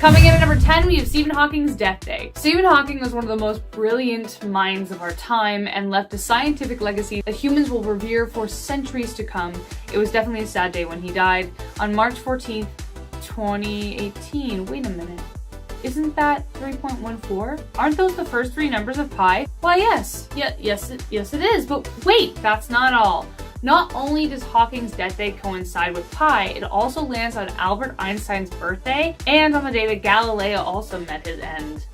Coming in at number 10, we have Stephen Hawking's death day. Stephen Hawking was one of the most brilliant minds of our time and left a scientific legacy that humans will revere for centuries to come. It was definitely a sad day when he died on March 14th, 2018. Wait a minute. Isn't that 3.14? Aren't those the first three numbers of pi? Why, yes. Yes, it is. But wait, that's not all. Not only does Hawking's death day coincide with pi, it also lands on Albert Einstein's birthday and on the day that Galileo also met his end.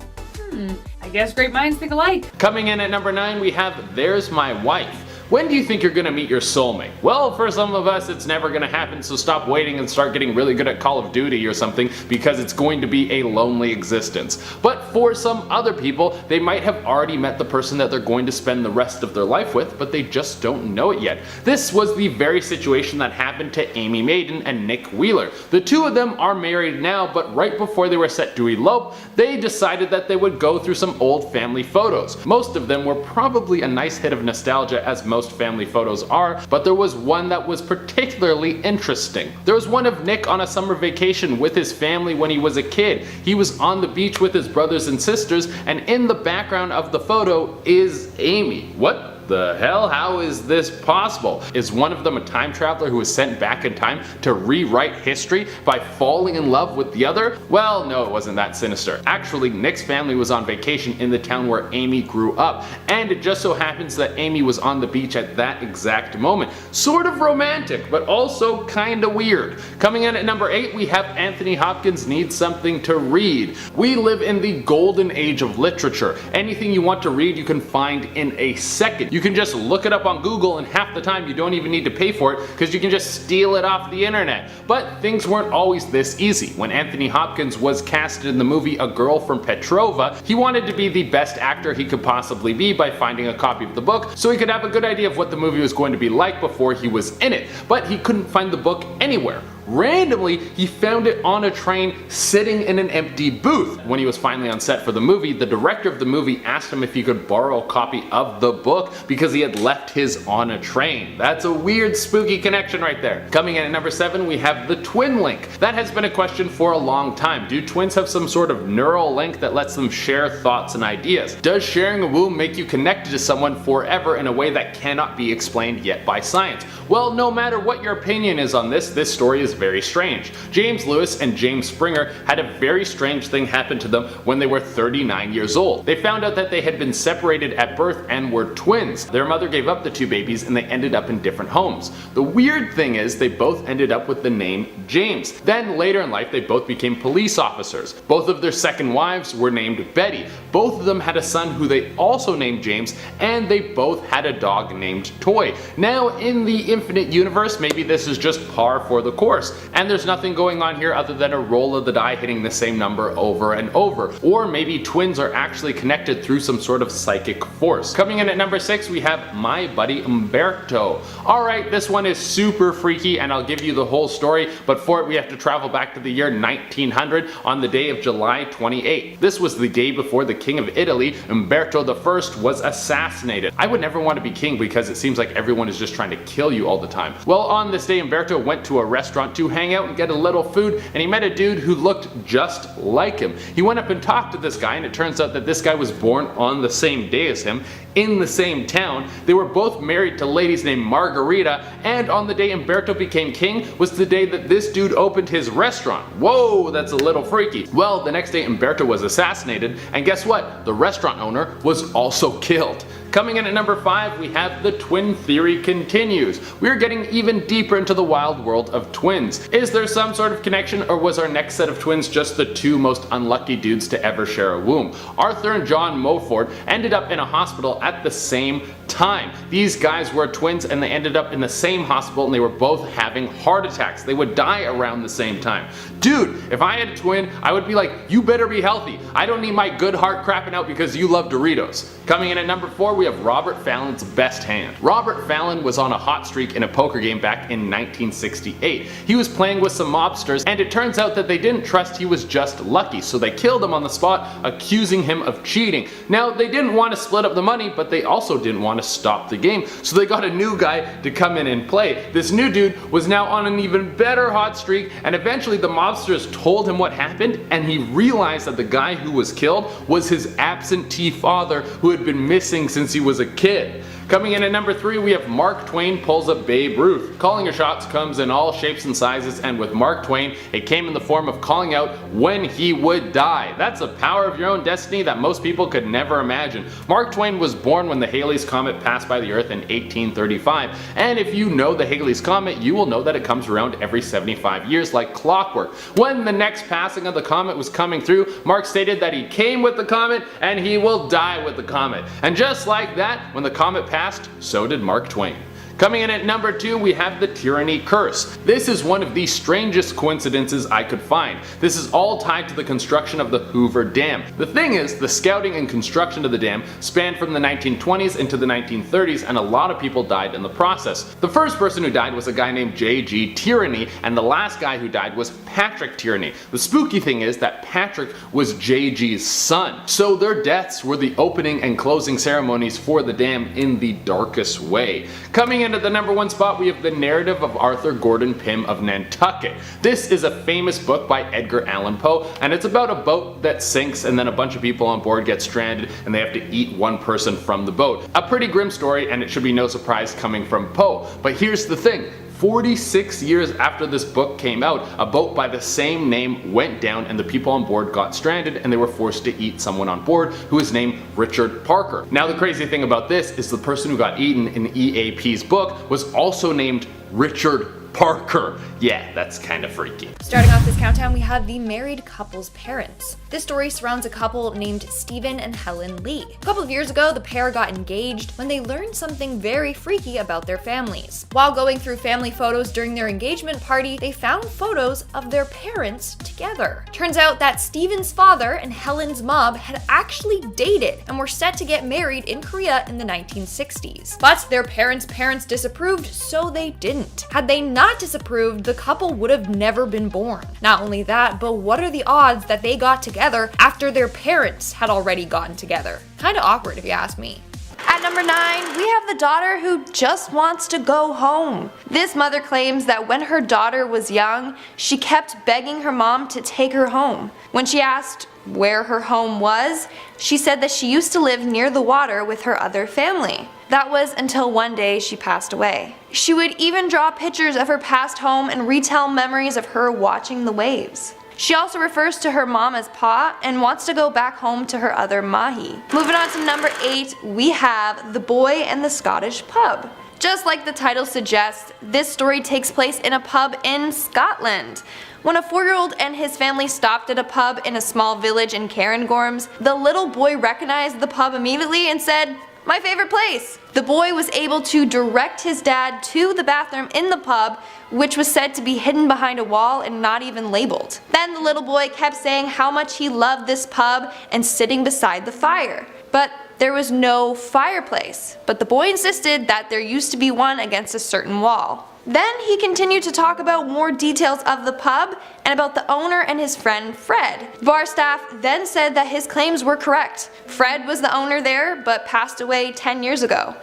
I guess great minds think alike. Coming in at number 9, we have There's My Wife. When do you think you're gonna meet your soulmate? Well, for some of us, it's never gonna happen, so stop waiting and start getting really good at Call of Duty or something, because it's going to be a lonely existence. But for some other people, they might have already met the person that they're going to spend the rest of their life with, but they just don't know it yet. This was the very situation that happened to Amy Maiden and Nick Wheeler. The two of them are married now, but right before they were set to elope, they decided that they would go through some old family photos. Most of them were probably a nice hit of nostalgia, as most family photos are, but there was one that was particularly interesting. There was one of Nick on a summer vacation with his family when he was a kid. He was on the beach with his brothers and sisters, and in the background of the photo is Amy. What the hell? How is this possible? Is one of them a time traveler who was sent back in time to rewrite history by falling in love with the other? Well, no, it wasn't that sinister. Actually, Nick's family was on vacation in the town where Amy grew up, and it just so happens that Amy was on the beach at that exact moment. Sort of romantic, but also kinda weird. Coming in at number 8, we have Anthony Hopkins Needs Something to Read. We live in the golden age of literature. Anything you want to read, you can find in a second. You can just look it up on Google, and half the time you don't even need to pay for it because you can just steal it off the internet. But things weren't always this easy. When Anthony Hopkins was casted in the movie A Girl from Petrova, he wanted to be the best actor he could possibly be by finding a copy of the book so he could have a good idea of what the movie was going to be like before he was in it. But he couldn't find the book anywhere. Randomly, he found it on a train sitting in an empty booth. When he was finally on set for the movie, the director of the movie asked him if he could borrow a copy of the book because he had left his on a train. That's a weird, spooky connection right there. Coming in at number 7, we have the twin link. That has been a question for a long time. Do twins have some sort of neural link that lets them share thoughts and ideas? Does sharing a womb make you connected to someone forever in a way that cannot be explained yet by science? Well, no matter what your opinion is on this story is very strange. James Lewis and James Springer had a very strange thing happen to them when they were 39 years old. They found out that they had been separated at birth and were twins. Their mother gave up the two babies and they ended up in different homes. The weird thing is they both ended up with the name James. Then later in life they both became police officers. Both of their second wives were named Betty. Both of them had a son who they also named James, and they both had a dog named Toy. Now in the infinite universe, maybe this is just par for the course, and there's nothing going on here other than a roll of the die hitting the same number over and over. Or maybe twins are actually connected through some sort of psychic force. Coming in at number 6, we have My Buddy Umberto. Alright, this one is super freaky and I'll give you the whole story, but for it we have to travel back to the year 1900 on the day of July 28th. This was the day before the King of Italy, Umberto I, was assassinated. I would never want to be king because it seems like everyone is just trying to kill you all the time. Well, on this day Umberto went to a restaurant to hang out and get a little food, and he met a dude who looked just like him. He went up and talked to this guy, and it turns out that this guy was born on the same day as him, in the same town. They were both married to ladies named Margarita, and on the day Umberto became king was the day that this dude opened his restaurant. Whoa, that's a little freaky. Well, the next day Umberto was assassinated, and guess what? The restaurant owner was also killed. Coming in at number 5, we have the twin theory continues. We're getting even deeper into the wild world of twins. Is there some sort of connection, or was our next set of twins just the two most unlucky dudes to ever share a womb? Arthur and John Moford ended up in a hospital at the same time. These guys were twins and they ended up in the same hospital and they were both having heart attacks. They would die around the same time. Dude, if I had a twin, I would be like, you better be healthy. I don't need my good heart crapping out because you love Doritos. Coming in at number 4, we have Robert Fallon's best hand. Robert Fallon was on a hot streak in a poker game back in 1968. He was playing with some mobsters, and it turns out that they didn't trust he was just lucky, so they killed him on the spot, accusing him of cheating. Now, they didn't want to split up the money, but they also didn't want to stop the game, so they got a new guy to come in and play. This new dude was now on an even better hot streak, and eventually the mobsters told him what happened, and he realized that the guy who was killed was his absentee father who had been missing since he was a kid. Coming in at number 3, we have Mark Twain pulls a Babe Ruth. Calling your shots comes in all shapes and sizes, and with Mark Twain, it came in the form of calling out when he would die. That's a power of your own destiny that most people could never imagine. Mark Twain was born when the Halley's Comet passed by the Earth in 1835, and if you know the Halley's Comet, you will know that it comes around every 75 years like clockwork. When the next passing of the comet was coming through, Mark stated that he came with the comet and he will die with the comet. And just like that, when the comet passed, so did Mark Twain. Coming in at number 2, we have the Tyranny Curse. This is one of the strangest coincidences I could find. This is all tied to the construction of the Hoover Dam. The thing is, the scouting and construction of the dam spanned from the 1920s into the 1930s, and a lot of people died in the process. The first person who died was a guy named J.G. Tyranny, and the last guy who died was Patrick Tyranny. The spooky thing is that Patrick was J.G.'s son, so their deaths were the opening and closing ceremonies for the dam in the darkest way. Coming in at the number 1 spot, we have The Narrative of Arthur Gordon Pym of Nantucket. This is a famous book by Edgar Allan Poe, and it's about a boat that sinks and then a bunch of people on board get stranded and they have to eat one person from the boat. A pretty grim story, and it should be no surprise coming from Poe. But here's the thing. 46 years after this book came out, a boat by the same name went down and the people on board got stranded and they were forced to eat someone on board who is named Richard Parker. Now the crazy thing about this is the person who got eaten in EAP's book was also named Richard Parker. Yeah, that's kind of freaky. Starting off this countdown, we have the married couple's parents. This story surrounds a couple named Stephen and Helen Lee. A couple of years ago, the pair got engaged when they learned something very freaky about their families. While going through family photos during their engagement party, they found photos of their parents together. Turns out that Stephen's father and Helen's mom had actually dated and were set to get married in Korea in the 1960s. But their parents' disapproved, so they didn't. Had they not disapproved, the couple would have never been born. Not only that, but what are the odds that they got together after their parents had already gotten together? Kinda awkward if you ask me. At number 9, we have the daughter who just wants to go home. This mother claims that when her daughter was young, she kept begging her mom to take her home. When she asked where her home was, she said that she used to live near the water with her other family. That was until one day she passed away. She would even draw pictures of her past home and retell memories of her watching the waves. She also refers to her mom as Pa and wants to go back home to her other mahi. Moving on to number 8, we have The Boy and the Scottish Pub. Just like the title suggests, this story takes place in a pub in Scotland. When a 4-year-old and his family stopped at a pub in a small village in Cairngorms, the little boy recognized the pub immediately and said, "My favorite place." The boy was able to direct his dad to the bathroom in the pub, which was said to be hidden behind a wall and not even labeled. Then the little boy kept saying how much he loved this pub and sitting beside the fire. But there was no fireplace, but the boy insisted that there used to be one against a certain wall. Then he continued to talk about more details of the pub and about the owner and his friend Fred. Bar staff then said that his claims were correct. Fred was the owner there, but passed away 10 years ago.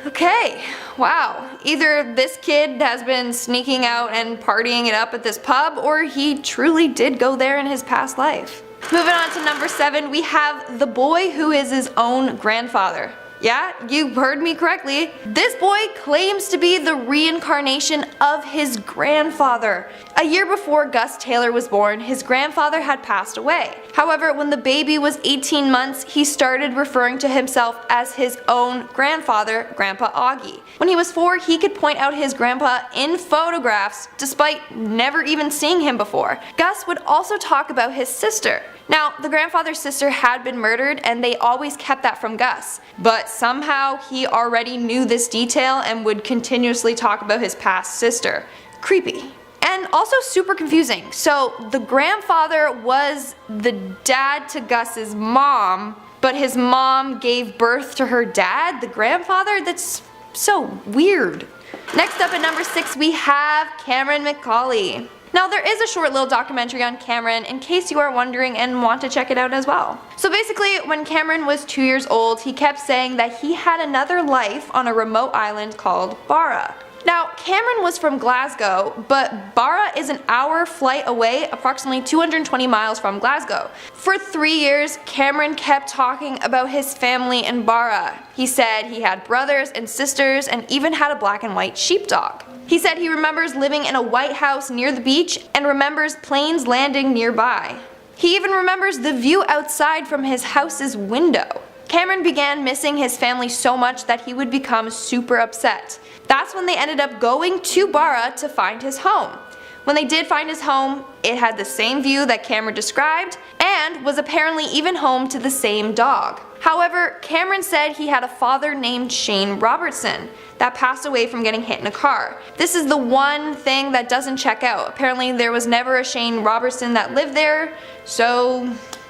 Okay, wow. Either this kid has been sneaking out and partying it up at this pub, or he truly did go there in his past life. Moving on to number 7, we have the boy who is his own grandfather. Yeah, you heard me correctly. This boy claims to be the reincarnation of his grandfather. A year before Gus Taylor was born, his grandfather had passed away. However, when the baby was 18 months, he started referring to himself as his own grandfather, Grandpa Augie. When he was 4, he could point out his grandpa in photographs despite never even seeing him before. Gus would also talk about his sister. Now, the grandfather's sister had been murdered and they always kept that from Gus, but somehow he already knew this detail and would continuously talk about his past sister. Creepy. And also super confusing. So the grandfather was the dad to Gus's mom, but his mom gave birth to her dad, the grandfather? That's so weird. Next up at number 6 we have Cameron McCauley. Now there is a short little documentary on Cameron in case you are wondering and want to check it out as well. So basically when Cameron was 2 years old he kept saying that he had another life on a remote island called Barra. Now Cameron was from Glasgow, but Barra is an hour flight away, approximately 220 miles from Glasgow. For 3 years Cameron kept talking about his family in Barra. He said he had brothers and sisters and even had a black and white sheepdog. He said he remembers living in a white house near the beach and remembers planes landing nearby. He even remembers the view outside from his house's window. Cameron began missing his family so much that he would become super upset. That's when they ended up going to Barra to find his home. When they did find his home, it had the same view that Cameron described and was apparently even home to the same dog. However, Cameron said he had a father named Shane Robertson that passed away from getting hit in a car. This is the one thing that doesn't check out. Apparently there was never a Shane Robertson that lived there, so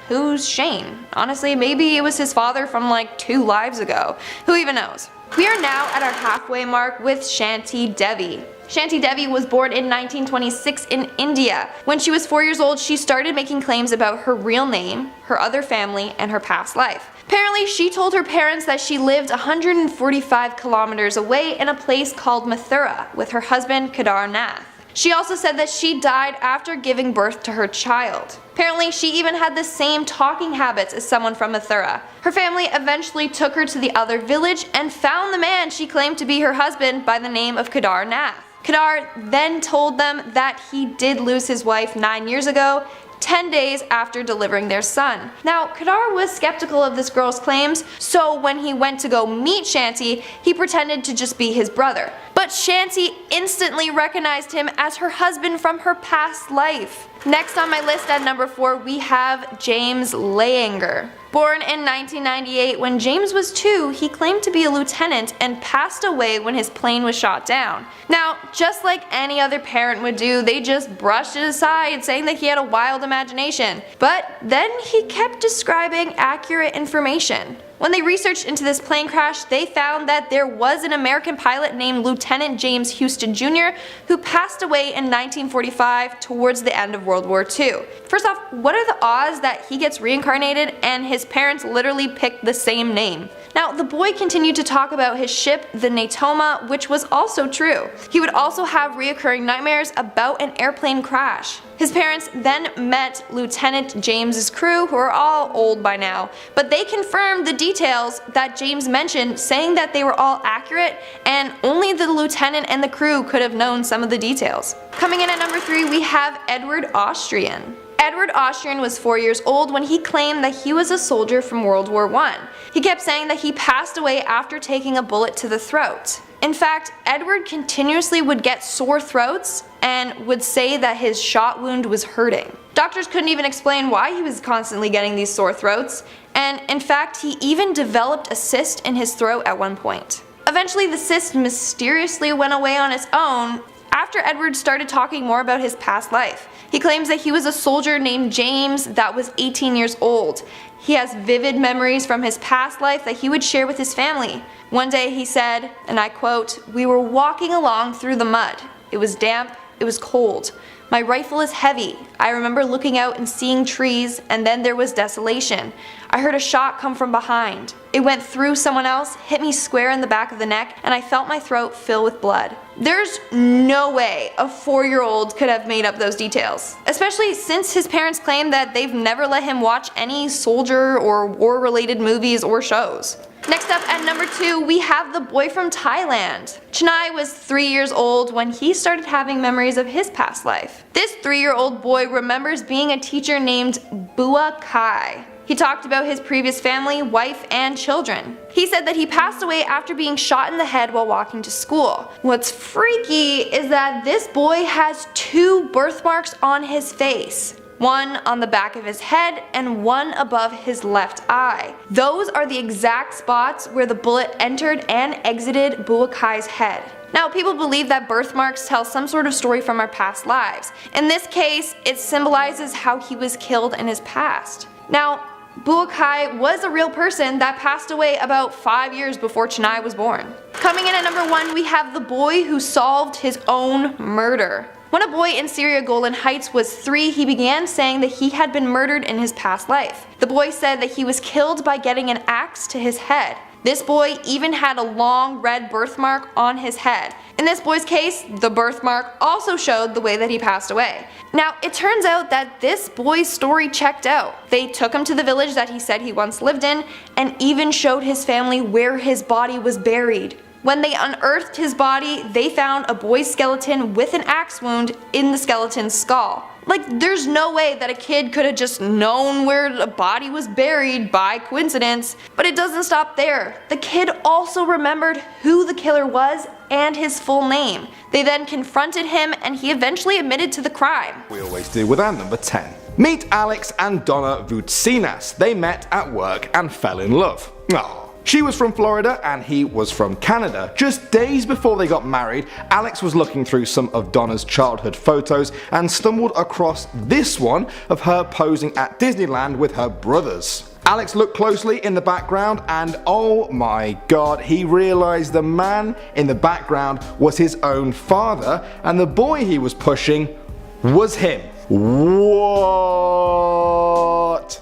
who's Shane? Honestly, maybe it was his father from like 2 lives ago. Who even knows? We are now at our halfway mark with Shanti Devi. Shanti Devi was born in 1926 in India. When she was 4 years old, she started making claims about her real name, her other family, and her past life. Apparently, she told her parents that she lived 145 kilometers away in a place called Mathura with her husband Kedar Nath. She also said that she died after giving birth to her child. Apparently, she even had the same talking habits as someone from Mathura. Her family eventually took her to the other village and found the man she claimed to be her husband by the name of Kedar Nath. Kedar then told them that he did lose his wife 9 years ago, 10 days after delivering their son. Now, Kedar was skeptical of this girl's claims, so when he went to go meet Shanti, he pretended to just be his brother. But Shanti instantly recognized him as her husband from her past life. Next on my list at number 4 we have James Leyanger. Born in 1998, when James was 2, he claimed to be a lieutenant and passed away when his plane was shot down. Now, just like any other parent would do, they just brushed it aside, saying that he had a wild imagination. But then he kept describing accurate information. When they researched into this plane crash, they found that there was an American pilot named Lieutenant James Houston Jr. who passed away in 1945 towards the end of World War II. First off, what are the odds that he gets reincarnated and his parents literally picked the same name? Now, the boy continued to talk about his ship, the Natoma, which was also true. He would also have reoccurring nightmares about an airplane crash. His parents then met Lieutenant James's crew, who are all old by now, but they confirmed the details that James mentioned, saying that they were all accurate and only the lieutenant and the crew could have known some of the details. Coming in at number 3 we have Edward Austrian. Edward Austrian was 4 years old when he claimed that he was a soldier from World War I. He kept saying that he passed away after taking a bullet to the throat. In fact, Edward continuously would get sore throats and would say that his shot wound was hurting. Doctors couldn't even explain why he was constantly getting these sore throats, and in fact he even developed a cyst in his throat at one point. Eventually the cyst mysteriously went away on its own after Edward started talking more about his past life. He claims that he was a soldier named James that was 18 years old. He has vivid memories from his past life that he would share with his family. One day he said, and I quote, "We were walking along through the mud. It was damp, it was cold. My rifle is heavy. I remember looking out and seeing trees, and then there was desolation. I heard a shot come from behind. It went through someone else, hit me square in the back of the neck, and I felt my throat fill with blood." There's no way a 4-year-old could have made up those details, especially since his parents claim that they've never let him watch any soldier or war-related movies or shows. Next up at number 2 we have the boy from Thailand. Chennai was 3 years old when he started having memories of his past life. This 3-year-old boy remembers being a teacher named Bua Kai. He talked about his previous family, wife, and children. He said that he passed away after being shot in the head while walking to school. What's freaky is that this boy has 2 birthmarks on his face. One on the back of his head and one above his left eye. Those are the exact spots where the bullet entered and exited Buakai's head. Now, people believe that birthmarks tell some sort of story from our past lives. In this case, it symbolizes how he was killed in his past. Now, Buakai was a real person that passed away about 5 years before Chennai was born. Coming in at number 1, we have the boy who solved his own murder. When a boy in Syria Golan Heights was 3, he began saying that he had been murdered in his past life. The boy said that he was killed by getting an axe to his head. This boy even had a long red birthmark on his head. In this boy's case, the birthmark also showed the way that he passed away. Now, it turns out that this boy's story checked out. They took him to the village that he said he once lived in, and even showed his family where his body was buried. When they unearthed his body, they found a boy's skeleton with an axe wound in the skeleton's skull. Like, there's no way that a kid could have just known where a body was buried by coincidence. But it doesn't stop there. The kid also remembered who the killer was and his full name. They then confronted him and he eventually admitted to the crime. We always do with our number 10. Meet Alex and Donna Vutsinas. They met at work and fell in love. Aww. She was from Florida and he was from Canada. Just days before they got married, Alex was looking through some of Donna's childhood photos and stumbled across this one of her posing at Disneyland with her brothers. Alex looked closely in the background and oh my god, he realized the man in the background was his own father and the boy he was pushing was him. What?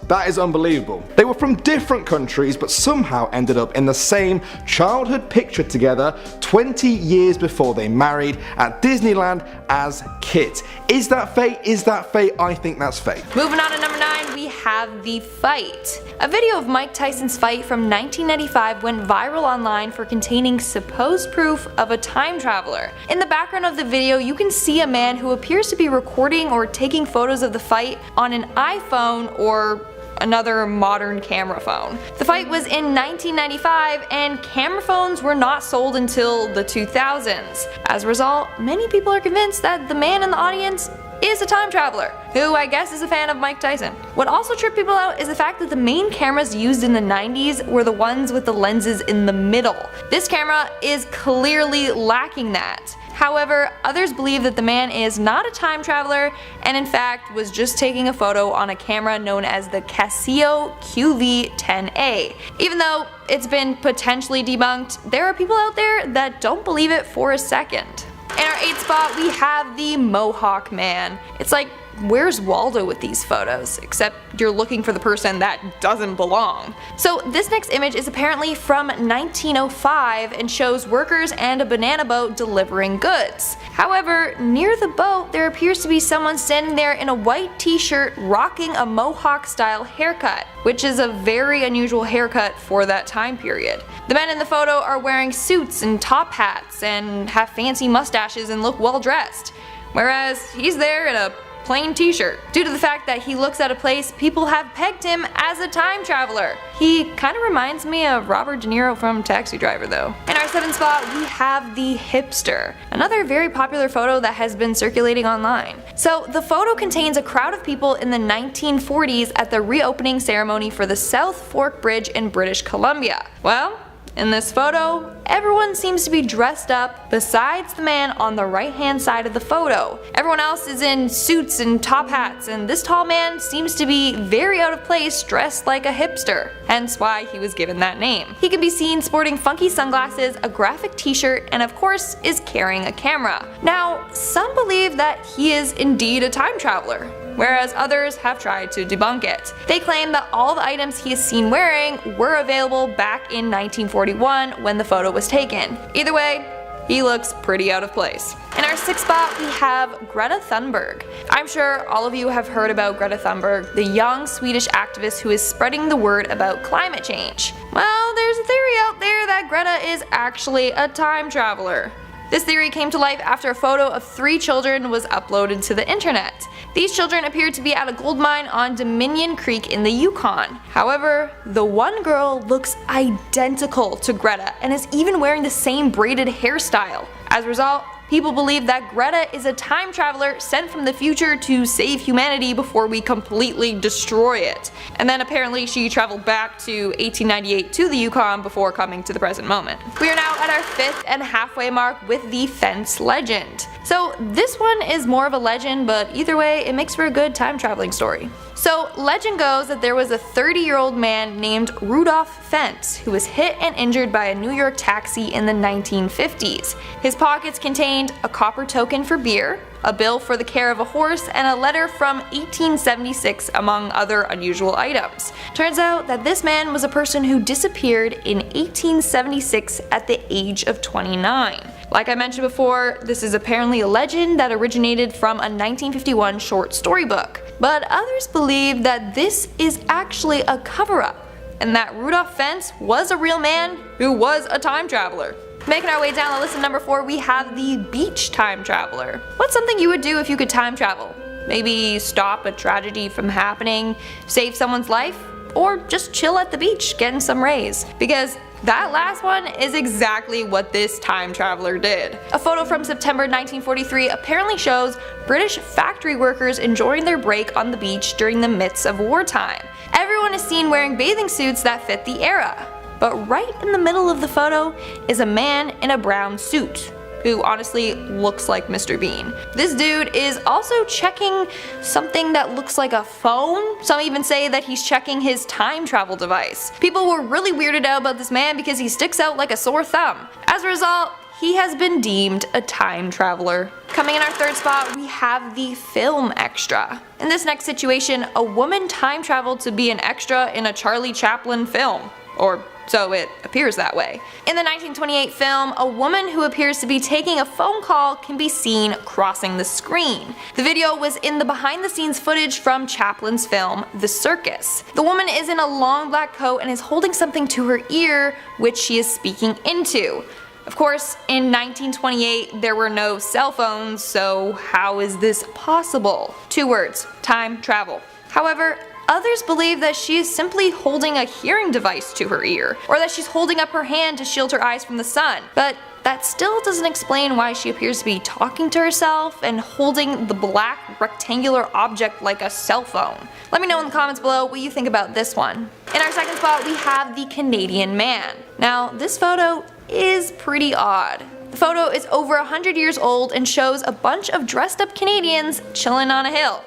That is unbelievable. They were from different countries but somehow ended up in the same childhood picture together 20 years before they married at Disneyland as kids. Is that fate? Is that fate? I think that's fate. Moving on to number 9, we have The Fight. A video of Mike Tyson's fight from 1995 went viral online for containing supposed proof of a time traveler. In the background of the video, you can see a man who appears to be recording or taking photos of the fight on an iPhone or another modern camera phone. The fight was in 1995 and camera phones were not sold until the 2000s. As a result, many people are convinced that the man in the audience is a time traveler, who I guess is a fan of Mike Tyson. What also tripped people out is the fact that the main cameras used in the 90s were the ones with the lenses in the middle. This camera is clearly lacking that. However, others believe that the man is not a time traveler and in fact was just taking a photo on a camera known as the Casio QV10A. Even though it's been potentially debunked, there are people out there that don't believe it for a second. In our 8th spot, we have the Mohawk Man. It's like, where's Waldo with these photos? Except you're looking for the person that doesn't belong. So this next image is apparently from 1905 and shows workers and a banana boat delivering goods. However, near the boat there appears to be someone standing there in a white t-shirt rocking a Mohawk style haircut, which is a very unusual haircut for that time period. The men in the photo are wearing suits and top hats and have fancy mustaches and look well dressed, whereas he's there in a plain t-shirt. Due to the fact that he looks out of place, people have pegged him as a time traveler. He kind of reminds me of Robert De Niro from Taxi Driver though. In our 7th spot, we have the Hipster, another very popular photo that has been circulating online. So the photo contains a crowd of people in the 1940s at the reopening ceremony for the South Fork Bridge in British Columbia. Well, in this photo, everyone seems to be dressed up besides the man on the right hand side of the photo. Everyone else is in suits and top hats, and this tall man seems to be very out of place dressed like a hipster, hence why he was given that name. He can be seen sporting funky sunglasses, a graphic t-shirt, and of course is carrying a camera. Now, some believe that he is indeed a time traveler, whereas others have tried to debunk it. They claim that all the items he is seen wearing were available back in 1941 when the photo was taken. Either way, he looks pretty out of place. In our 6th spot, we have Greta Thunberg. I'm sure all of you have heard about Greta Thunberg, the young Swedish activist who is spreading the word about climate change. Well, there's a theory out there that Greta is actually a time traveler. This theory came to life after a photo of 3 children was uploaded to the internet. These children appeared to be at a gold mine on Dominion Creek in the Yukon. However, the one girl looks identical to Greta and is even wearing the same braided hairstyle. As a result, people believe that Greta is a time traveler sent from the future to save humanity before we completely destroy it. And then apparently she traveled back to 1898 to the Yukon before coming to the present moment. We are now at our 5th and halfway mark with the fence legend. So this one is more of a legend, but either way it makes for a good time traveling story. So legend goes that there was a 30-year-old man named Rudolph Fentz who was hit and injured by a New York taxi in the 1950s. His pockets contained a copper token for beer, a bill for the care of a horse, and a letter from 1876 among other unusual items. Turns out that this man was a person who disappeared in 1876 at the age of 29. Like I mentioned before, this is apparently a legend that originated from a 1951 short story book. But others believe that this is actually a cover-up, and that Rudolph Fentz was a real man who was a time traveler. Making our way down the list at number 4, we have the beach time traveler. What's something you would do if you could time travel? Maybe stop a tragedy from happening, save someone's life, or just chill at the beach getting some rays? Because that last one is exactly what this time traveler did. A photo from September 1943 apparently shows British factory workers enjoying their break on the beach during the midst of wartime. Everyone is seen wearing bathing suits that fit the era. But right in the middle of the photo is a man in a brown suit, who honestly looks like Mr. Bean. This dude is also checking something that looks like a phone. Some even say that he's checking his time travel device. People were really weirded out about this man because he sticks out like a sore thumb. As a result, he has been deemed a time traveler. Coming in our third spot, we have the film extra. In this next situation, a woman time traveled to be an extra in a Charlie Chaplin film. Or so it appears that way. In the 1928 film, a woman who appears to be taking a phone call can be seen crossing the screen. The video was in the behind the scenes footage from Chaplin's film, The Circus. The woman is in a long black coat and is holding something to her ear, which she is speaking into. Of course, in 1928 there were no cell phones, so how is this possible? 2 words: time travel. However, others believe that she is simply holding a hearing device to her ear, or that she's holding up her hand to shield her eyes from the sun. But that still doesn't explain why she appears to be talking to herself and holding the black rectangular object like a cell phone. Let me know in the comments below what you think about this one. In our second spot, we have the Canadian man. Now, this photo is pretty odd. The photo is over 100 years old and shows a bunch of dressed up Canadians chilling on a hill.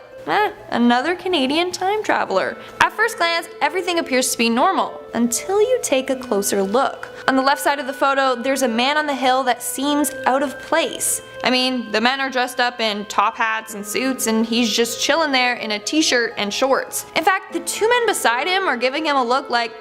Another Canadian time traveler. At first glance, everything appears to be normal, until you take a closer look. On the left side of the photo, there's a man on the hill that seems out of place. I mean, the men are dressed up in top hats and suits, and he's just chilling there in a t-shirt and shorts. In fact, the 2 men beside him are giving him a look like,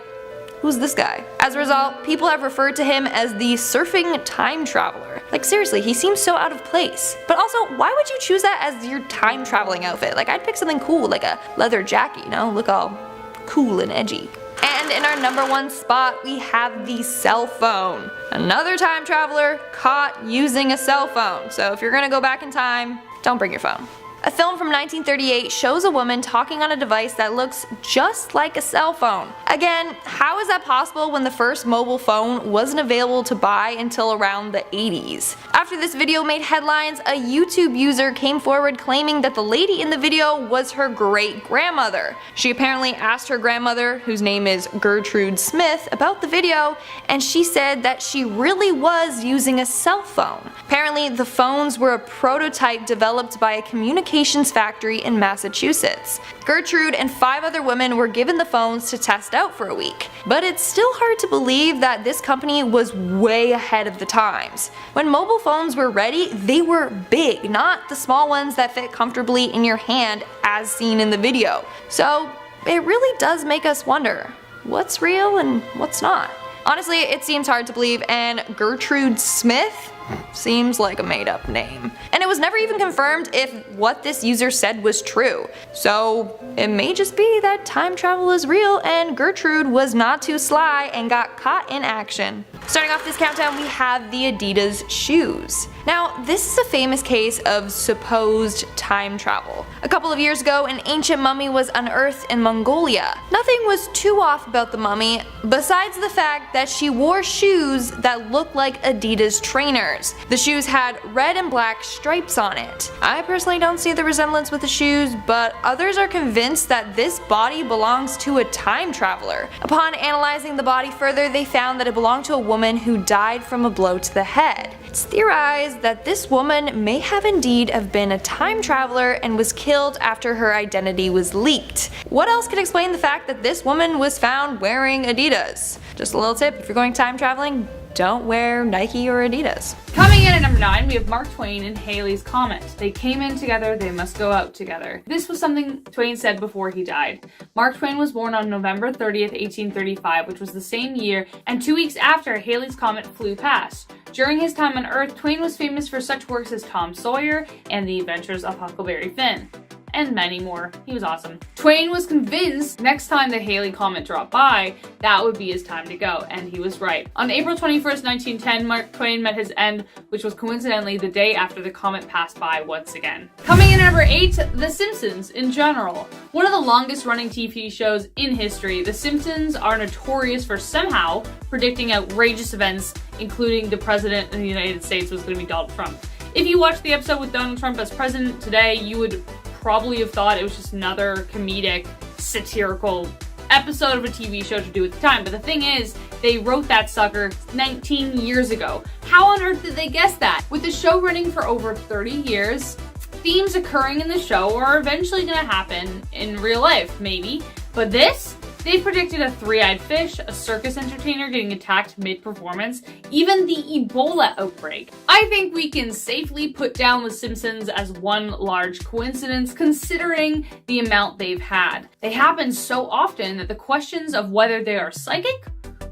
who's this guy? As a result, people have referred to him as the surfing time traveler. Like seriously, he seems so out of place. But also, why would you choose that as your time traveling outfit? Like I'd pick something cool, like a leather jacket, you know, look all cool and edgy. And in our number 1 spot, we have the cell phone. Another time traveler caught using a cell phone. So if you're gonna go back in time, don't bring your phone. A film from 1938 shows a woman talking on a device that looks just like a cell phone. Again, how is that possible when the first mobile phone wasn't available to buy until around the 80s? After this video made headlines, a YouTube user came forward claiming that the lady in the video was her great-grandmother. She apparently asked her grandmother, whose name is Gertrude Smith, about the video, and she said that she really was using a cell phone. Apparently, the phones were a prototype developed by a communications factory in Massachusetts. Gertrude and 5 other women were given the phones to test out for a week. But it's still hard to believe that this company was way ahead of the times. When mobile phones were ready, they were big, not the small ones that fit comfortably in your hand as seen in the video. So it really does make us wonder, what's real and what's not? Honestly, it seems hard to believe, and Gertrude Smith seems like a made-up name. And it was never even confirmed if what this user said was true. So it may just be that time travel is real and Gertrude was not too sly and got caught in action. Starting off this countdown, we have the Adidas shoes. Now, this is a famous case of supposed time travel. A couple of years ago, an ancient mummy was unearthed in Mongolia. Nothing was too off about the mummy, besides the fact that she wore shoes that looked like Adidas trainers. owners. The shoes had red and black stripes on it. I personally don't see the resemblance with the shoes, but others are convinced that this body belongs to a time traveler. Upon analyzing the body further, they found that it belonged to a woman who died from a blow to the head. It's theorized that this woman may have indeed have been a time traveler and was killed after her identity was leaked. What else could explain the fact that this woman was found wearing Adidas? Just a little tip, if you're going time traveling, don't wear Nike or Adidas. Coming in at number 9, we have Mark Twain and Halley's Comet. They came in together, they must go out together. This was something Twain said before he died. Mark Twain was born on November 30th, 1835, which was the same year, and 2 weeks after Halley's Comet flew past. During his time on Earth, Twain was famous for such works as Tom Sawyer and The Adventures of Huckleberry Finn, and many more. He was awesome. Twain was convinced next time the Halley Comet dropped by, that would be his time to go, and he was right. On April 21st, 1910, Mark Twain met his end, which was coincidentally the day after the comet passed by once again. Coming in at number 8, The Simpsons in general. One of the longest running TV shows in history, The Simpsons are notorious for somehow predicting outrageous events, including the president of the United States was going to be Donald Trump. If you watched the episode with Donald Trump as president today, you would probably have thought it was just another comedic, satirical episode of a TV show to do at the time. But the thing is, they wrote that sucker 19 years ago. How on earth did they guess that? With the show running for over 30 years, themes occurring in the show are eventually going to happen in real life, maybe. But this? They predicted a three-eyed fish, a circus entertainer getting attacked mid-performance, even the Ebola outbreak. I think we can safely put down The Simpsons as one large coincidence, considering the amount they've had. They happen so often that the questions of whether they are psychic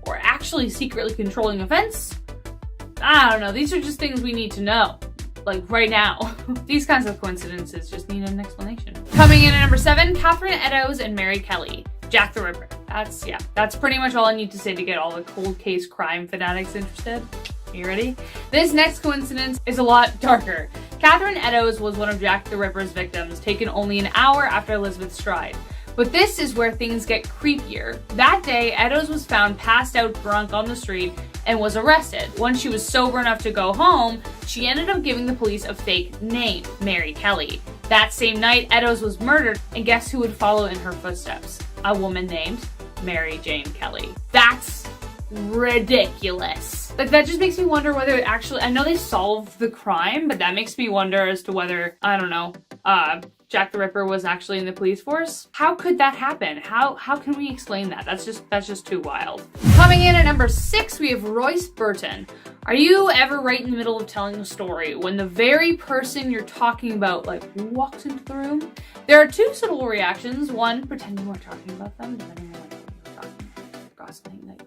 or actually secretly controlling events, I don't know, these are just things we need to know. Like right now. These kinds of coincidences just need an explanation. Coming in at number 7, Catherine Eddowes and Mary Kelly. Jack the Ripper. That's pretty much all I need to say to get all the cold case crime fanatics interested. You ready? This next coincidence is a lot darker. Catherine Eddowes was one of Jack the Ripper's victims, taken only an hour after Elizabeth Stride. But this is where things get creepier. That day, Eddowes was found passed out drunk on the street and was arrested. Once she was sober enough to go home, she ended up giving the police a fake name, Mary Kelly. That same night, Eddowes was murdered, and guess who would follow in her footsteps? A woman named Mary Jane Kelly. That's ridiculous. Like, that just makes me wonder whether it actually, I know they solved the crime, but that makes me wonder as to whether, I don't know, Jack the Ripper was actually in the police force. How could that happen? How can we explain that? That's just too wild. Coming in at number 6, we have Royce Burton. Are you ever right in the middle of telling a story when the very person you're talking about like walks into the room? There are two subtle reactions. One, pretend you weren't talking about them, depending on what you're talking about. Forgot something that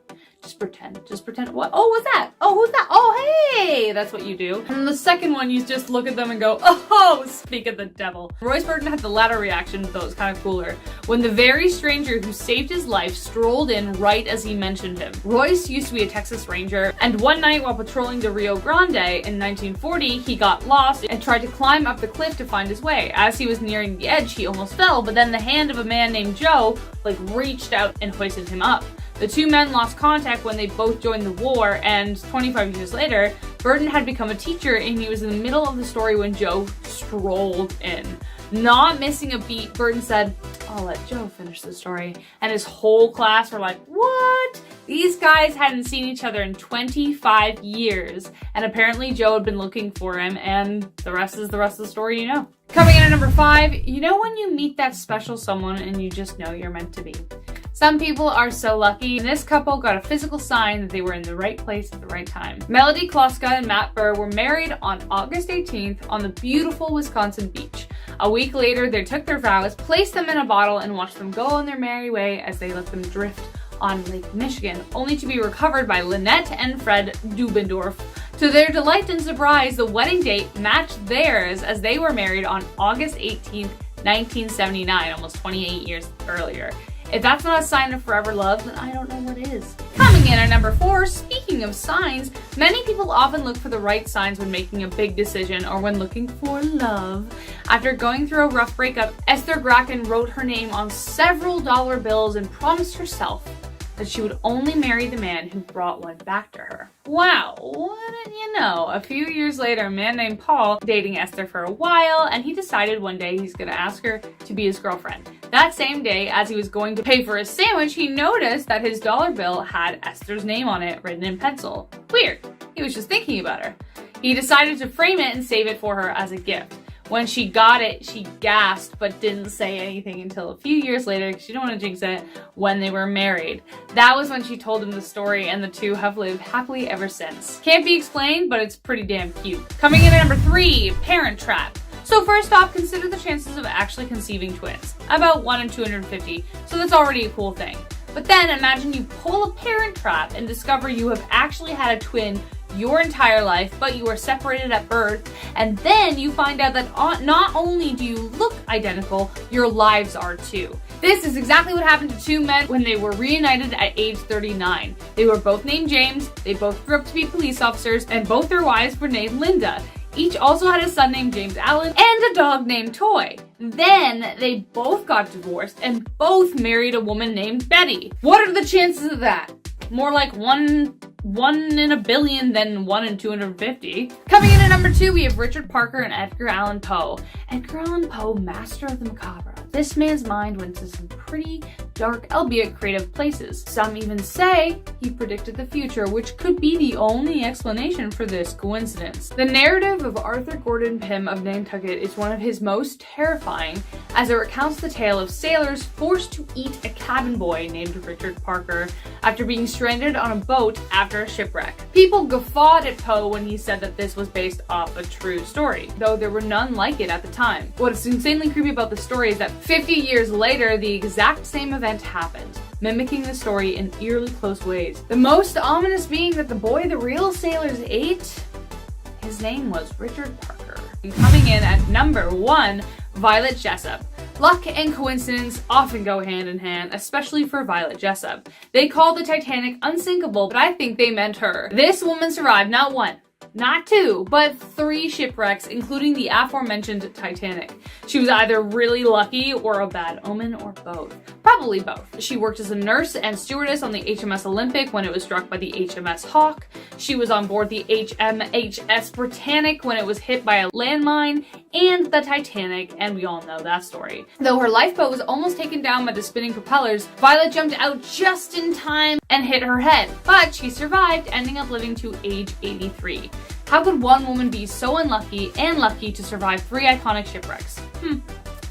just pretend. What? Oh, what's that? Oh, who's that? Oh, hey! That's what you do. And the second one, you just look at them and go, oh, speak of the devil. Royce Burton had the latter reaction, though it was kind of cooler, when the very stranger who saved his life strolled in right as he mentioned him. Royce used to be a Texas Ranger, and one night while patrolling the Rio Grande in 1940, he got lost and tried to climb up the cliff to find his way. As he was nearing the edge, he almost fell, but then the hand of a man named Joe, reached out and hoisted him up. The two men lost contact when they both joined the war, and 25 years later, Burton had become a teacher and he was in the middle of the story when Joe strolled in. Not missing a beat, Burton said, I'll let Joe finish the story. And his whole class were like, what? These guys hadn't seen each other in 25 years. And apparently Joe had been looking for him, and the rest is the rest of the story you know. Coming in at number 5, you know when you meet that special someone and you just know you're meant to be. Some people are so lucky, and this couple got a physical sign that they were in the right place at the right time. Melody Kloska and Matt Burr were married on August 18th on the beautiful Wisconsin beach. A week later, they took their vows, placed them in a bottle, and watched them go on their merry way as they let them drift on Lake Michigan, only to be recovered by Lynette and Fred Dubendorf. To their delight and surprise, the wedding date matched theirs as they were married on August 18th, 1979, almost 28 years earlier. If that's not a sign of forever love, then I don't know what is. Coming in at number 4, speaking of signs, many people often look for the right signs when making a big decision or when looking for love. After going through a rough breakup, Esther Gracken wrote her name on several dollar bills and promised herself that she would only marry the man who brought one back to her. Wow, wouldn't you know? A few years later, a man named Paul dating Esther for a while, and he decided one day he's gonna ask her to be his girlfriend. That same day, as he was going to pay for a sandwich, he noticed that his dollar bill had Esther's name on it written in pencil. Weird. He was just thinking about her. He decided to frame it and save it for her as a gift. When she got it, she gasped but didn't say anything until a few years later, because she didn't want to jinx it, when they were married. That was when she told him the story, and the two have lived happily ever since. Can't be explained, but it's pretty damn cute. Coming in at number 3, Parent Trap. So first off, consider the chances of actually conceiving twins. About 1 in 250, so that's already a cool thing. But then imagine you pull a parent trap and discover you have actually had a twin your entire life, but you were separated at birth, and then you find out that not only do you look identical, your lives are too. This is exactly what happened to two men when they were reunited at age 39. They were both named James, they both grew up to be police officers, and both their wives were named Linda. Each also had a son named James Allen and a dog named Toy. Then they both got divorced and both married a woman named Betty. What are the chances of that? More like one in a billion than 1 in 250. Coming in at number 2, we have Richard Parker and Edgar Allan Poe. Edgar Allan Poe, master of the macabre. This man's mind went to some pretty dark, albeit creative places. Some even say he predicted the future, which could be the only explanation for this coincidence. The narrative of Arthur Gordon Pym of Nantucket is one of his most terrifying, as it recounts the tale of sailors forced to eat a cabin boy named Richard Parker after being stranded on a boat after a shipwreck. People guffawed at Poe when he said that this was based off a true story, though there were none like it at the time. What is insanely creepy about the story is that 50 years later, the exact same event happened, mimicking the story in eerily close ways. The most ominous being that the boy the real sailors ate, his name was Richard Parker. And coming in at number 1, Violet Jessup. Luck and coincidence often go hand in hand, especially for Violet Jessup. They called the Titanic unsinkable, but I think they meant her. This woman survived not 1, not 2, but 3 shipwrecks, including the aforementioned Titanic. She was either really lucky or a bad omen, or both. Probably both. She worked as a nurse and stewardess on the HMS Olympic when it was struck by the HMS Hawk. She was on board the HMHS Britannic when it was hit by a landmine, and the Titanic, and we all know that story. Though her lifeboat was almost taken down by the spinning propellers, Violet jumped out just in time and hit her head, but she survived, ending up living to age 83. How could one woman be so unlucky and lucky to survive 3 iconic shipwrecks?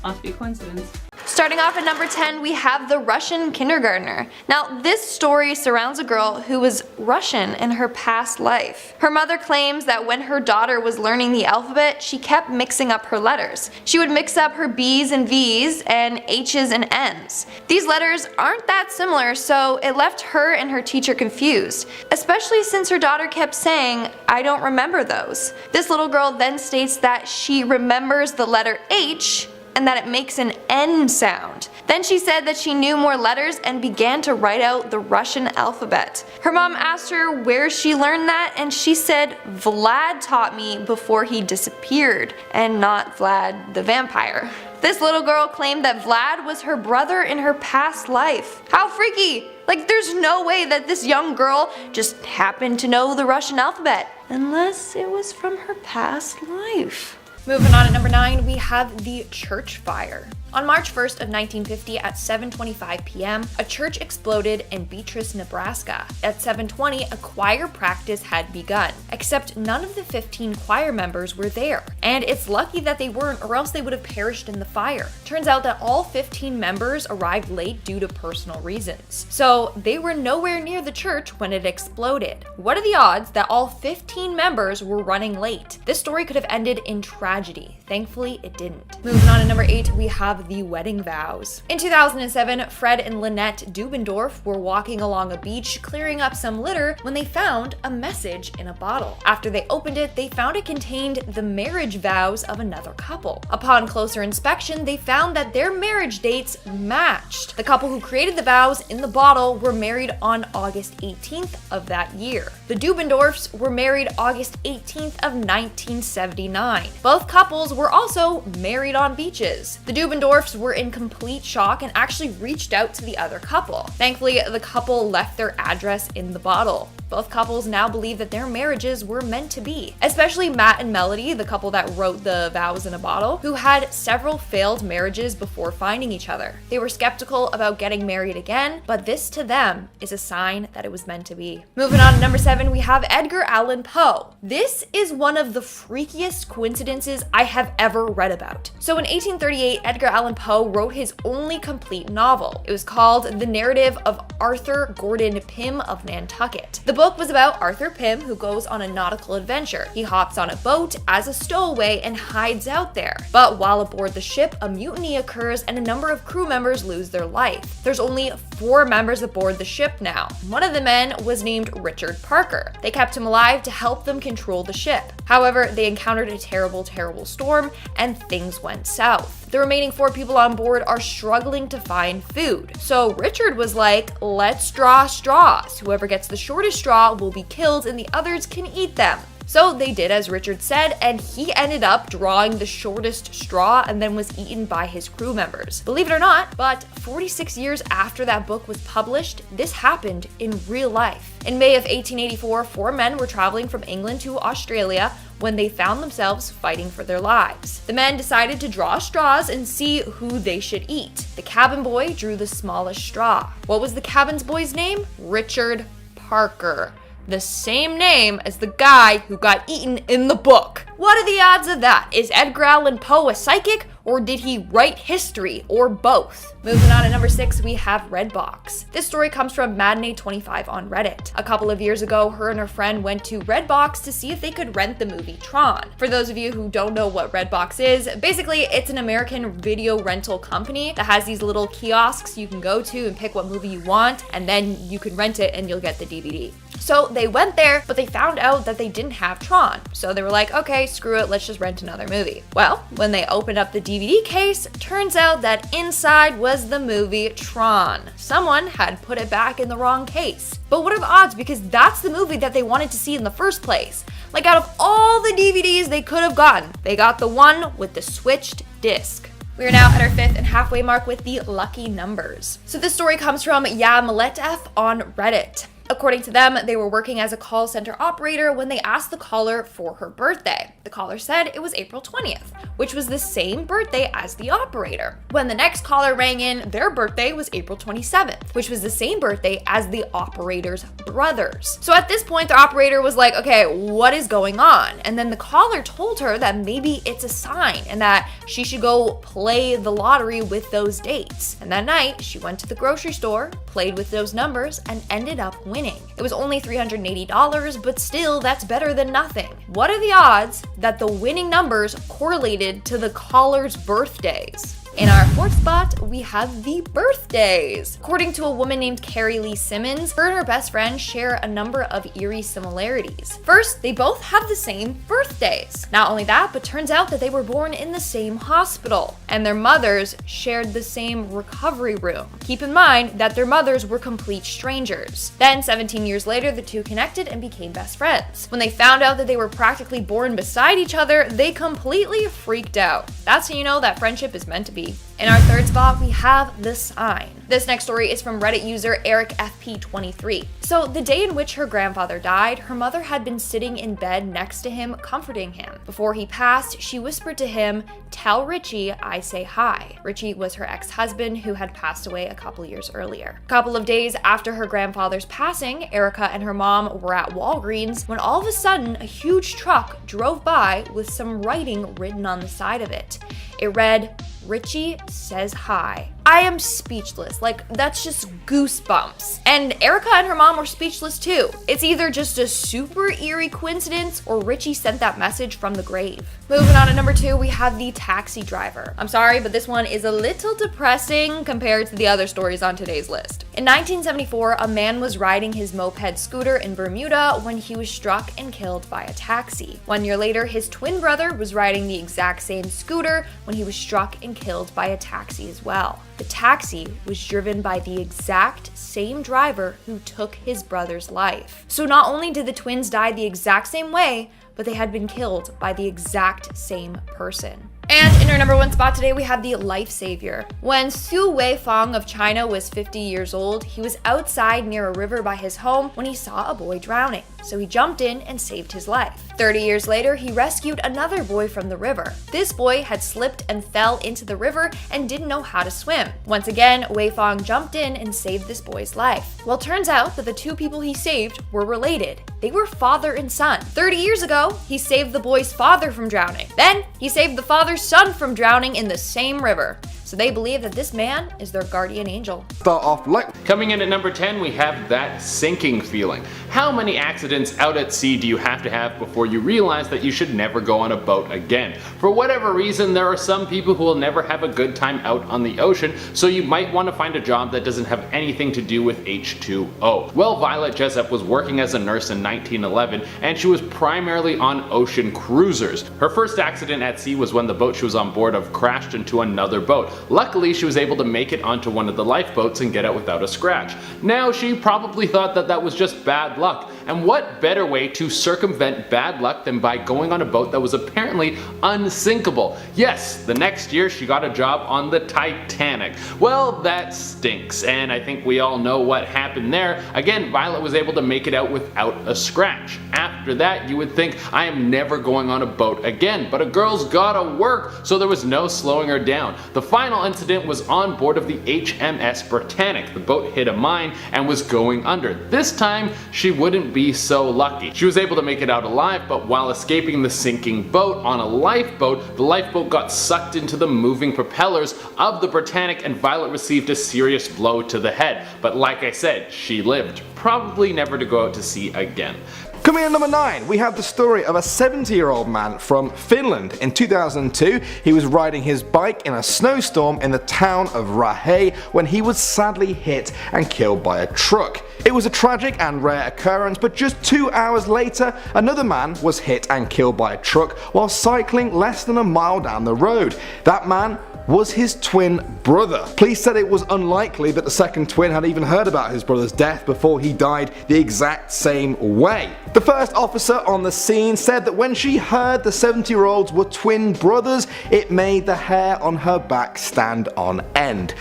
Must be a coincidence. Starting off at number 10, we have the Russian kindergartner. Now, this story surrounds a girl who was Russian in her past life. Her mother claims that when her daughter was learning the alphabet, she kept mixing up her letters. She would mix up her B's and V's and H's and N's. These letters aren't that similar, so it left her and her teacher confused, especially since her daughter kept saying, "I don't remember those." This little girl then states that she remembers the letter H and that it makes an N sound. Then she said that she knew more letters and began to write out the Russian alphabet. Her mom asked her where she learned that, and she said Vlad taught me before he disappeared, and not Vlad the vampire. This little girl claimed that Vlad was her brother in her past life. How freaky! Like, there's no way that this young girl just happened to know the Russian alphabet, unless it was from her past life. Moving on at number 9, we have the church fire. On March 1st of 1950 at 7:25 p.m., a church exploded in Beatrice, Nebraska. At 7:20, a choir practice had begun, except none of the 15 choir members were there. And it's lucky that they weren't, or else they would have perished in the fire. Turns out that all 15 members arrived late due to personal reasons. So they were nowhere near the church when it exploded. What are the odds that all 15 members were running late? This story could have ended in tragedy. Thankfully, it didn't. Moving on to number 8, we have the wedding vows. In 2007, Fred and Lynette Dubendorf were walking along a beach clearing up some litter when they found a message in a bottle. After they opened it, they found it contained the marriage vows of another couple. Upon closer inspection, they found that their marriage dates matched. The couple who created the vows in the bottle were married on August 18th of that year. The Dubendorfs were married August 18th of 1979. Both couples were also married on beaches. The Dubendorfs Waldorfs were in complete shock and actually reached out to the other couple. Thankfully, the couple left their address in the bottle. Both couples now believe that their marriages were meant to be, especially Matt and Melody, the couple that wrote the vows in a bottle, who had several failed marriages before finding each other. They were skeptical about getting married again, but this to them is a sign that it was meant to be. Moving on to number 7, we have Edgar Allan Poe. This is one of the freakiest coincidences I have ever read about. So in 1838, Edgar Allan Poe wrote his only complete novel. It was called The Narrative of Arthur Gordon Pym of Nantucket. The book was about Arthur Pym, who goes on a nautical adventure. He hops on a boat as a stowaway and hides out there. But while aboard the ship, a mutiny occurs and a number of crew members lose their life. There's only 4 members aboard the ship now. One of the men was named Richard Parker. They kept him alive to help them control the ship. However, they encountered a terrible storm and things went south. The remaining 4 people on board are struggling to find food. So Richard was like, let's draw straws. Whoever gets the shortest straw will be killed and the others can eat them. So they did as Richard said, and he ended up drawing the shortest straw and then was eaten by his crew members. Believe it or not, but 46 years after that book was published, this happened in real life. In May of 1884, 4 men were traveling from England to Australia when they found themselves fighting for their lives. The men decided to draw straws and see who they should eat. The cabin boy drew the smallest straw. What was the cabin boy's name? Richard Parker. The same name as the guy who got eaten in the book. What are the odds of that? Is Edgar Allan Poe a psychic, or did he write history, or both? Moving on to number 6, we have Redbox. This story comes from Matinee25 on Reddit. A couple of years ago, her and her friend went to Redbox to see if they could rent the movie Tron. For those of you who don't know what Redbox is, basically it's an American video rental company that has these little kiosks you can go to and pick what movie you want, and then you can rent it and you'll get the DVD. So they went there, but they found out that they didn't have Tron. So they were like, okay, screw it, let's just rent another movie. Well, when they opened up the DVD case, turns out that inside was the movie Tron. Someone had put it back in the wrong case. But what are the odds? Because that's the movie that they wanted to see in the first place. Like, out of all the DVDs they could have gotten, they got the one with the switched disc. We are now at our 5th and halfway mark with the lucky numbers. So this story comes from Yamaletf on Reddit. According to them, they were working as a call center operator when they asked the caller for her birthday. The caller said it was April 20th, which was the same birthday as the operator. When the next caller rang in, their birthday was April 27th, which was the same birthday as the operator's brothers. So at this point, the operator was like, okay, what is going on? And then the caller told her that maybe it's a sign and that she should go play the lottery with those dates. And that night, she went to the grocery store, played with those numbers, and ended up winning. It was only $380, but still, that's better than nothing. What are the odds that the winning numbers correlated to the caller's birthdays? In our 4th spot, we have the birthdays. According to a woman named Carrie Lee Simmons, her and her best friend share a number of eerie similarities. First, they both have the same birthdays. Not only that, but turns out that they were born in the same hospital, and their mothers shared the same recovery room. Keep in mind that their mothers were complete strangers. Then, 17 years later, the two connected and became best friends. When they found out that they were practically born beside each other, they completely freaked out. That's how you know that friendship is meant to be. In our 3rd spot, we have The Sign. This next story is from Reddit user EricFP23. So the day in which her grandfather died, her mother had been sitting in bed next to him, comforting him. Before he passed, she whispered to him, "Tell Richie I say hi." Richie was her ex-husband who had passed away a couple years earlier. A couple of days after her grandfather's passing, Erica and her mom were at Walgreens when all of a sudden a huge truck drove by with some writing written on the side of it. It read, "Richie says hi." I am speechless. Like, that's just goosebumps. And Erica and her mom were speechless too. It's either just a super eerie coincidence or Richie sent that message from the grave. Moving on to number 2, we have the taxi driver. I'm sorry, but this one is a little depressing compared to the other stories on today's list. In 1974, a man was riding his moped scooter in Bermuda when he was struck and killed by a taxi. 1 year later, his twin brother was riding the exact same scooter when he was struck and killed by a taxi as well. The taxi was driven by the exact same driver who took his brother's life. So not only did the twins die the exact same way, but they had been killed by the exact same person. And in our number 1 spot today, we have the life savior. When Su Weifang of China was 50 years old, he was outside near a river by his home when he saw a boy drowning. So he jumped in and saved his life. 30 years later, he rescued another boy from the river. This boy had slipped and fell into the river and didn't know how to swim. Once again, Weifang jumped in and saved this boy's life. Well, turns out that the 2 people he saved were related. They were father and son. 30 years ago, he saved the boy's father from drowning. Then, he saved the father's son from drowning in the same river. So they believe that this man is their guardian angel. Start off like. Coming in at number 10, we have that sinking feeling. How many accidents out at sea do you have to have before you realize that you should never go on a boat again? For whatever reason, there are some people who will never have a good time out on the ocean, so you might want to find a job that doesn't have anything to do with H2O. Well, Violet Jessup was working as a nurse in 1911, and she was primarily on ocean cruisers. Her first accident at sea was when the boat she was on board of crashed into another boat. Luckily, she was able to make it onto one of the lifeboats and get out without a scratch. Now, she probably thought that that was just bad luck, and what better way to circumvent bad luck than by going on a boat that was apparently unsinkable? Yes, the next year she got a job on the Titanic. Well, that stinks, and I think we all know what happened there. Again, Violet was able to make it out without a scratch. After that, you would think, I am never going on a boat again, but a girl's gotta work, so there was no slowing her down. The final incident was on board of the HMS Britannic. The boat hit a mine and was going under. This time, she wouldn't be so lucky. She was able to make it out alive, but while escaping the sinking boat on a lifeboat, the lifeboat got sucked into the moving propellers of the Britannic and Violet received a serious blow to the head. But like I said, she lived. Probably never to go out to sea again. Coming in at number 9, we have the story of a 70-year-old man from Finland. In 2002, he was riding his bike in a snowstorm in the town of Rahe when he was sadly hit and killed by a truck. It was a tragic and rare occurrence, but just 2 hours later, another man was hit and killed by a truck while cycling less than a mile down the road. That man was his twin brother. Police said it was unlikely that the second twin had even heard about his brother's death before he died the exact same way. The first officer on the scene said that when she heard the 70-year-olds were twin brothers, it made the hair on her back stand on end.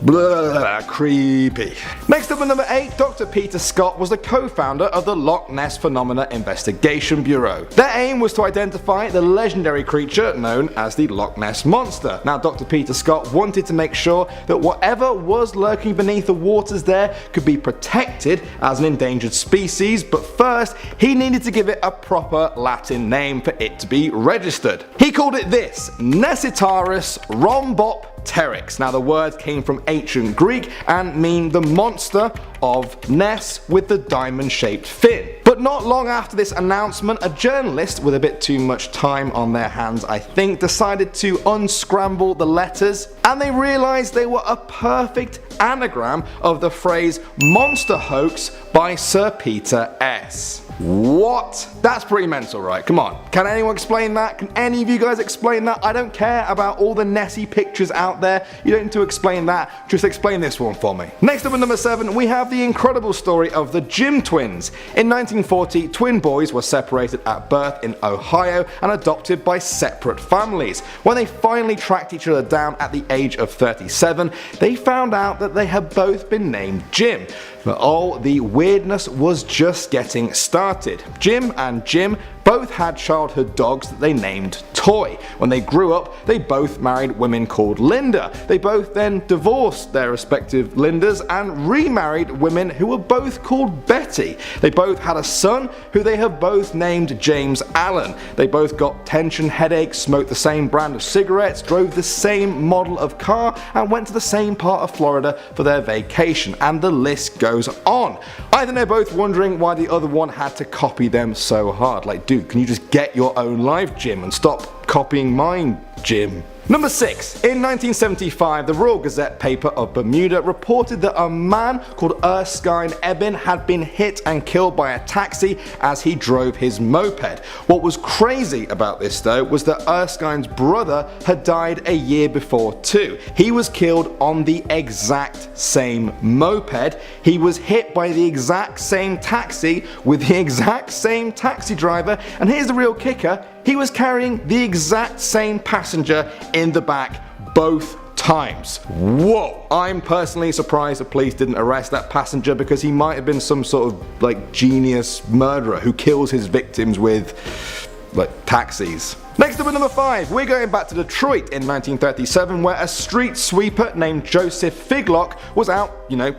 Blah, creepy. Next up at number 8, Dr. Peter Scott was the co-founder of the Loch Ness Phenomena Investigation Bureau. Their aim was to identify the legendary creature known as the Loch Ness Monster. Now, Dr. Peter Scott wanted to make sure that whatever was lurking beneath the waters there could be protected as an endangered species, but first he needed to give it a proper Latin name for it to be registered. He called it this, Nessitaris rhombopteryx. Now the word came from ancient Greek and mean the monster of Ness with the diamond-shaped fin. But not long after this announcement, a journalist with a bit too much time on their hands, I think, decided to unscramble the letters, and they realized they were a perfect anagram of the phrase monster hoax by Sir Peter S. What? That's pretty mental, right? Come on. Can anyone explain that? Can any of you guys explain that? I don't care about all the Nessie pictures out there. You don't need to explain that. Just explain this one for me. Next up at number 7, we have the incredible story of the Jim twins. In 1940, twin boys were separated at birth in Ohio and adopted by separate families. When they finally tracked each other down at the age of 37, they found out that they had both been named Jim. But oh, the weirdness was just getting started. Jim and Jim both had childhood dogs that they named Toy. When they grew up, they both married women called Linda. They both then divorced their respective Lindas and remarried women who were both called Betty. They both had a son who they have both named James Allen. They both got tension headaches, smoked the same brand of cigarettes, drove the same model of car, and went to the same part of Florida for their vacation, and the list goes on. I think they're both wondering why the other one had to copy them so hard. Like, dude, can you just get your own life, Jim, and stop copying mine, Jim? Number 6. In 1975, the Royal Gazette paper of Bermuda reported that a man called Erskine Ebbin had been hit and killed by a taxi as he drove his moped. What was crazy about this though was that Erskine's brother had died a year before too. He was killed on the exact same moped. He was hit by the exact same taxi with the exact same taxi driver, and here's the real kicker, he was carrying the exact same passenger in the back both times. Whoa! I'm personally surprised the police didn't arrest that passenger because he might have been some sort of like genius murderer who kills his victims with like taxis. Next up at number 5, we're going back to Detroit in 1937 where a street sweeper named Joseph Figlock was out,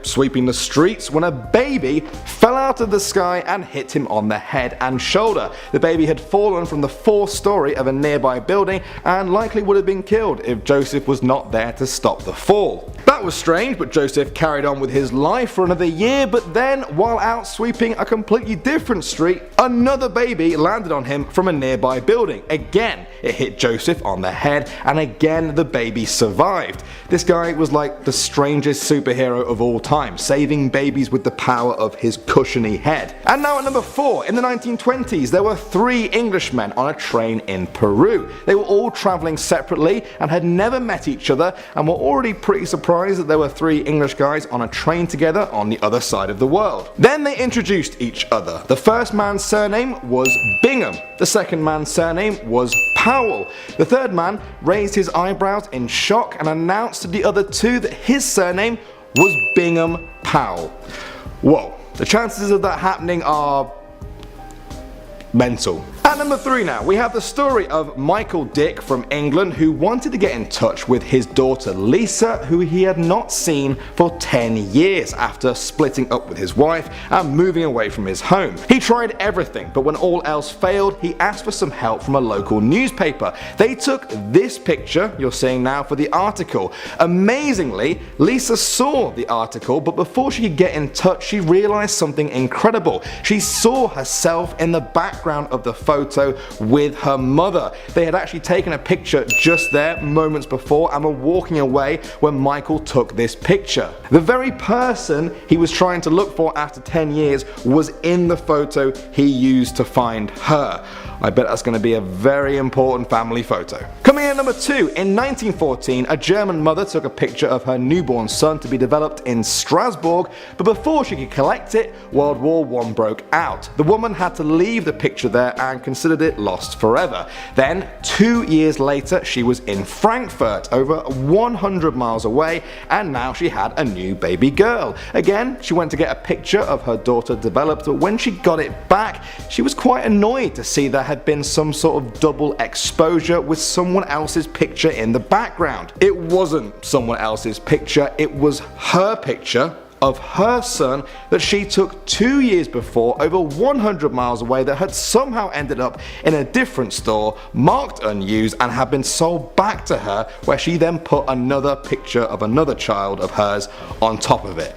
sweeping the streets when a baby fell out of the sky and hit him on the head and shoulder. The baby had fallen from the 4th story of a nearby building and likely would have been killed if Joseph was not there to stop the fall. That was strange, but Joseph carried on with his life for another year, but then while out sweeping a completely different street, another baby landed on him from a nearby building. Again, it hit Joseph on the head and again the baby survived. This guy was like the strangest superhero of all time, saving babies with the power of his cushiony head. And now at number 4, in the 1920s there were 3 Englishmen on a train in Peru. They were all travelling separately and had never met each other and were already pretty surprised that there were 3 English guys on a train together on the other side of the world. Then they introduced each other. The first man's surname was Bingham. The second man's surname was Powell. The third man raised his eyebrows in shock and announced to the other 2 that his surname was Bingham Powell. Whoa, the chances of that happening are mental. At number 3 now, we have the story of Michael Dick from England who wanted to get in touch with his daughter Lisa, who he had not seen for 10 years after splitting up with his wife and moving away from his home. He tried everything, but when all else failed, he asked for some help from a local newspaper. They took this picture you're seeing now for the article. Amazingly, Lisa saw the article, but before she could get in touch, she realized something incredible. She saw herself in the background of the photo with her mother. They had actually taken a picture just there moments before and were walking away when Michael took this picture. The very person he was trying to look for after 10 years was in the photo he used to find her. I bet that's going to be a very important family photo. Coming in at number 2, in 1914 a German mother took a picture of her newborn son to be developed in Strasbourg, but before she could collect it, World War I broke out. The woman had to leave the picture there and considered it lost forever. Then 2 years later she was in Frankfurt, over 100 miles away, and now she had a new baby girl. Again, she went to get a picture of her daughter developed, but when she got it back she was quite annoyed to see there had been some sort of double exposure with someone else's picture in the background. It wasn't someone else's picture, it was her picture of her son that she took 2 years before over 100 miles away that had somehow ended up in a different store, marked unused, and had been sold back to her, where she then put another picture of another child of hers on top of it.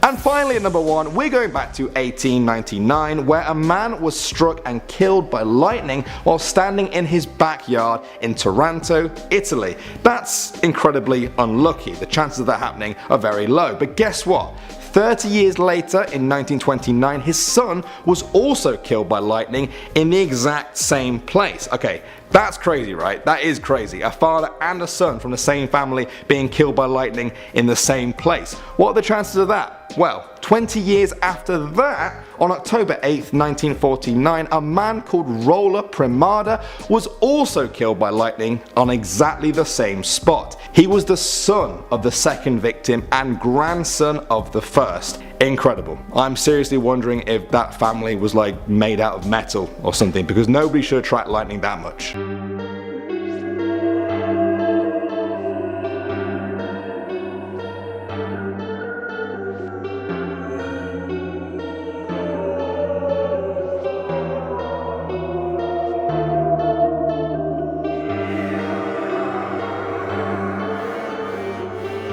And finally at number 1, we're going back to 1899 where a man was struck and killed by lightning while standing in his backyard in Taranto, Italy. That's incredibly unlucky. The chances of that happening are very low. But guess what? 30 years later, in 1929, his son was also killed by lightning in the exact same place. Okay, that's crazy, right? That is crazy. A father and a son from the same family being killed by lightning in the same place. What are the chances of that? Well, 20 years after that, on October 8th, 1949, a man called Roller Primada was also killed by lightning on exactly the same spot. He was the son of the second victim and grandson of the first. Incredible. I'm seriously wondering if that family was like made out of metal or something, because nobody should attract lightning that much.